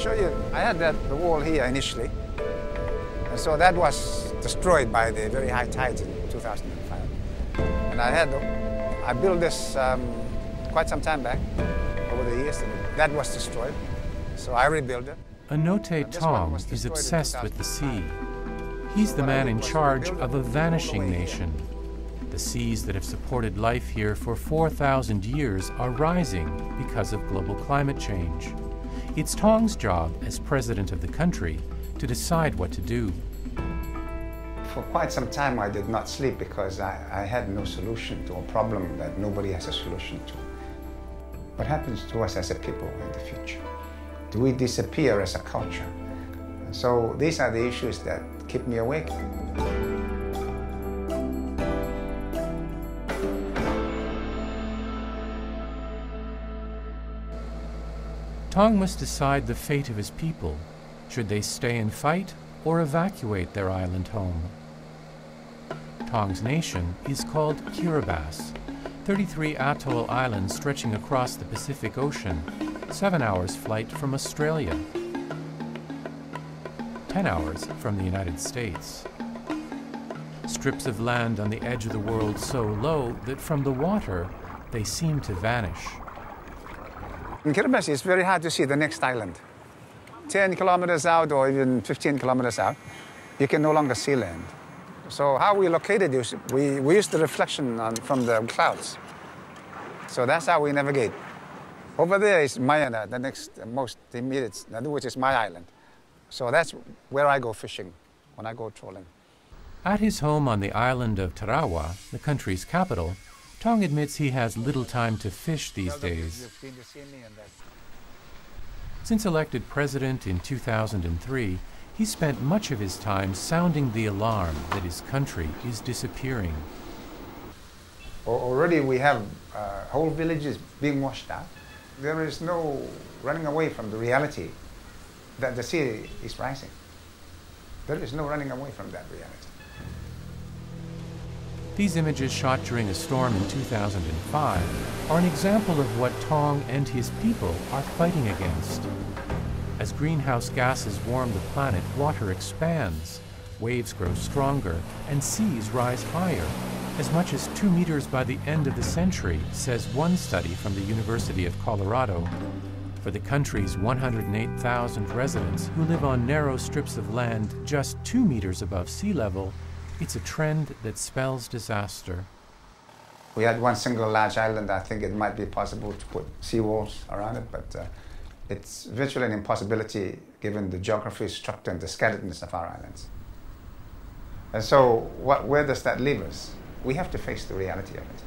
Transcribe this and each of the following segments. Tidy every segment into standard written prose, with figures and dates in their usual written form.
show you. I had the wall here initially. And so that was destroyed by the very high tides in 2005. And I built this quite some time back, over the years, and that was destroyed. So I rebuilt it. Anote Tong is obsessed with the sea. He's the man in charge of a vanishing nation. The seas that have supported life here for 4,000 years are rising because of global climate change. It's Tong's job as president of the country to decide what to do. For quite some time I did not sleep because I had no solution to a problem that nobody has a solution to. What happens to us as a people in the future? Do we disappear as a culture? And so these are the issues that keep me awake. Tong must decide the fate of his people. Should they stay and fight or evacuate their island home? Tong's nation is called Kiribati, 33 atoll islands stretching across the Pacific Ocean, 7 hours flight from Australia, 10 hours from the United States. Strips of land on the edge of the world so low that from the water they seem to vanish. In Kiribati, it's very hard to see the next island. 10 kilometers out or even 15 kilometers out, you can no longer see land. So how we located this, we use the reflection from the clouds. So that's how we navigate. Over there is Mayana, the next most immediate, which is my island. So that's where I go fishing when I go trolling. At his home on the island of Tarawa, the country's capital, Tong admits he has little time to fish these days. Since elected president in 2003, he spent much of his time sounding the alarm that his country is disappearing. Already we have whole villages being washed out. There is no running away from the reality that the sea is rising. There is no running away from that reality. These images shot during a storm in 2005 are an example of what Tong and his people are fighting against. As greenhouse gases warm the planet, water expands, waves grow stronger, and seas rise higher, as much as 2 meters by the end of the century, says one study from the University of Colorado. For the country's 108,000 residents who live on narrow strips of land just 2 meters above sea level, it's a trend that spells disaster. We had one single large island. I think it might be possible to put seawalls around it, but it's virtually an impossibility given the geography, structure, and the scatteredness of our islands. And so where does that leave us? We have to face the reality of it.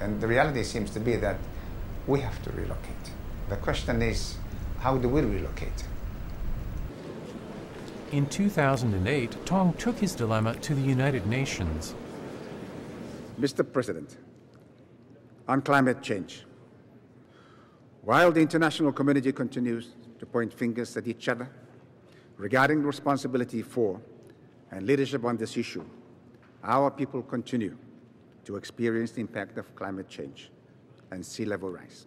And the reality seems to be that we have to relocate. The question is, how do we relocate? In 2008, Tong took his dilemma to the United Nations. Mr. President, on climate change, while the international community continues to point fingers at each other regarding responsibility for and leadership on this issue, our people continue to experience the impact of climate change and sea level rise.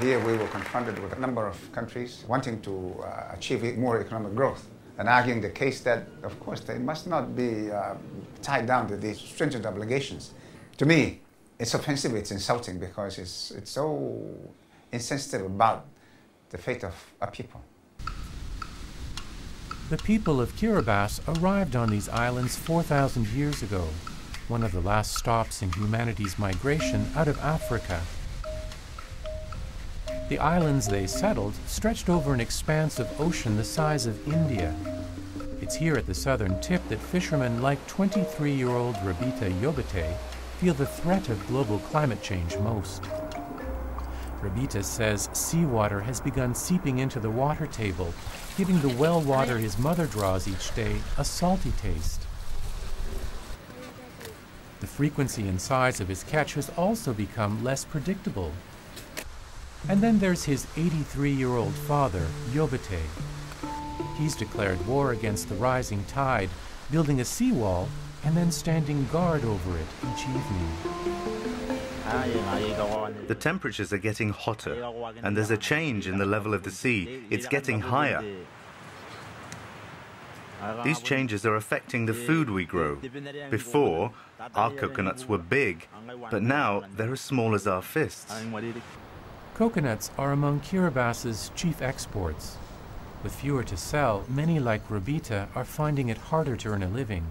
Here we were confronted with a number of countries wanting to achieve more economic growth and arguing the case that, of course, they must not be tied down to these stringent obligations. To me, it's offensive, it's insulting, because it's so insensitive about the fate of a people. The people of Kiribati arrived on these islands 4,000 years ago, one of the last stops in humanity's migration out of Africa. The islands they settled stretched over an expanse of ocean the size of India. It's here at the southern tip that fishermen like 23-year-old Rabita Yobate feel the threat of global climate change most. Rabita says seawater has begun seeping into the water table, giving the well water his mother draws each day a salty taste. The frequency and size of his catch has also become less predictable. And then there's his 83-year-old father, Yobate. He's declared war against the rising tide, building a seawall and then standing guard over it each evening. The temperatures are getting hotter, and there's a change in the level of the sea. It's getting higher. These changes are affecting the food we grow. Before, our coconuts were big, but now they're as small as our fists. Coconuts are among Kiribati's chief exports. With fewer to sell, many like Robita are finding it harder to earn a living.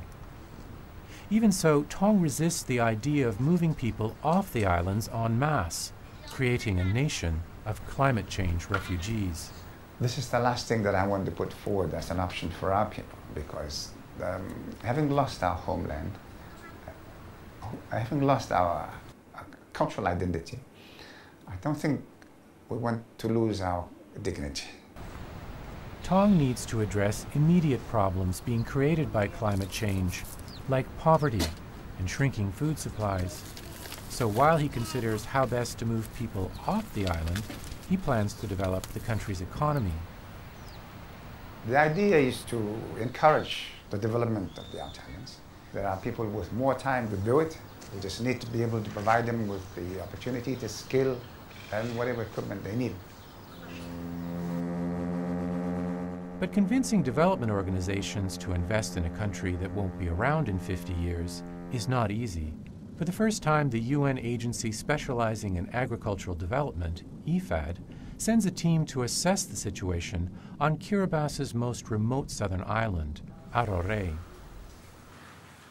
Even so, Tong resists the idea of moving people off the islands en masse, creating a nation of climate change refugees. This is the last thing that I want to put forward as an option for our people, because having lost our homeland, having lost our cultural identity, I don't think we want to lose our dignity. Tong needs to address immediate problems being created by climate change, like poverty and shrinking food supplies. So while he considers how best to move people off the island, he plans to develop the country's economy. The idea is to encourage the development of the outer islands. There are people with more time to do it. We just need to be able to provide them with the opportunity, the skill, and whatever equipment they need. But convincing development organizations to invest in a country that won't be around in 50 years is not easy. For the first time, the UN agency specializing in agricultural development, IFAD, sends a team to assess the situation on Kiribati's most remote southern island, Arore.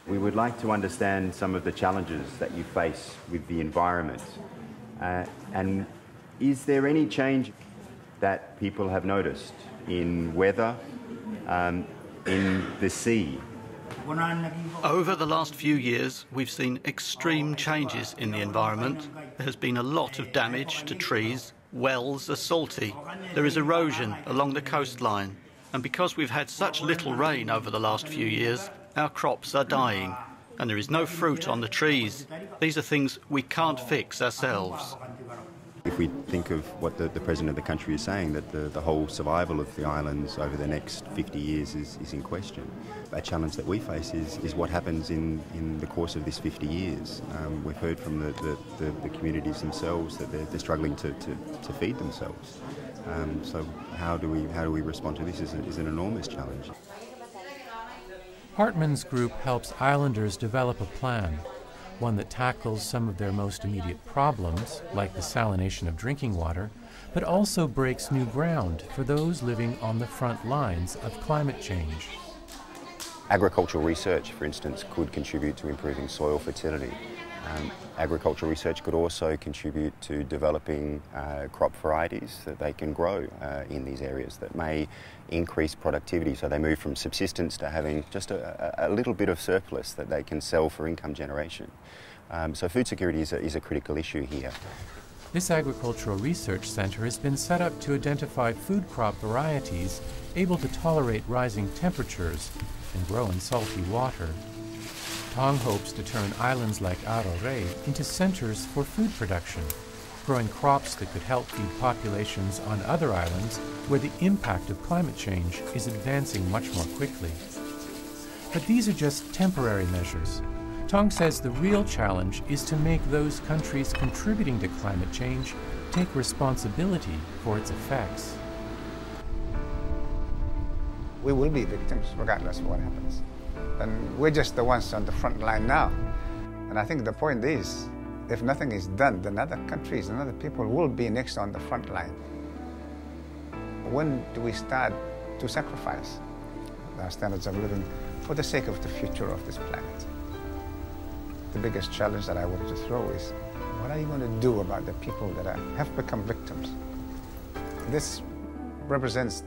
We would like to understand some of the challenges that you face with the environment. And is there any change that people have noticed in weather, in the sea? Over the last few years, we've seen extreme changes in the environment. There has been a lot of damage to trees. Wells are salty. There is erosion along the coastline. And because we've had such little rain over the last few years, our crops are dying. And there is no fruit on the trees. These are things we can't fix ourselves. If we think of what the President of the country is saying, that the whole survival of the islands over the next 50 years is in question. A challenge that we face is what happens in the course of this 50 years. We've heard from the communities themselves that they're struggling to feed themselves. So how do we respond to this is an enormous challenge. Hartman's group helps islanders develop a plan, one that tackles some of their most immediate problems, like the salination of drinking water, but also breaks new ground for those living on the front lines of climate change. Agricultural research, for instance, could contribute to improving soil fertility. Agricultural research could also contribute to developing crop varieties that they can grow in these areas that may increase productivity, so they move from subsistence to having just a little bit of surplus that they can sell for income generation. So food security is a critical issue here. This agricultural research center has been set up to identify food crop varieties able to tolerate rising temperatures and grow in salty water. Tong hopes to turn islands like Arore into centers for food production, growing crops that could help feed populations on other islands where the impact of climate change is advancing much more quickly. But these are just temporary measures. Tong says the real challenge is to make those countries contributing to climate change take responsibility for its effects. We will be victims regardless of what happens. And we're just the ones on the front line now. And I think the point is, if nothing is done, then other countries and other people will be next on the front line. When do we start to sacrifice our standards of living for the sake of the future of this planet? The biggest challenge that I want to throw is, what are you going to do about the people that have become victims? This represents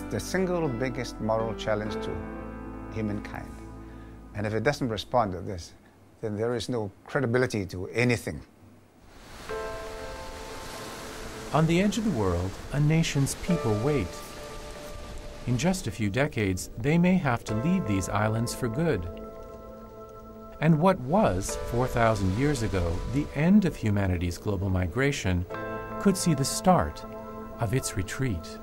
the single biggest moral challenge to humankind. And if it doesn't respond to this, then there is no credibility to anything. On the edge of the world, a nation's people wait. In just a few decades, they may have to leave these islands for good. And what was, 4,000 years ago, the end of humanity's global migration could see the start of its retreat.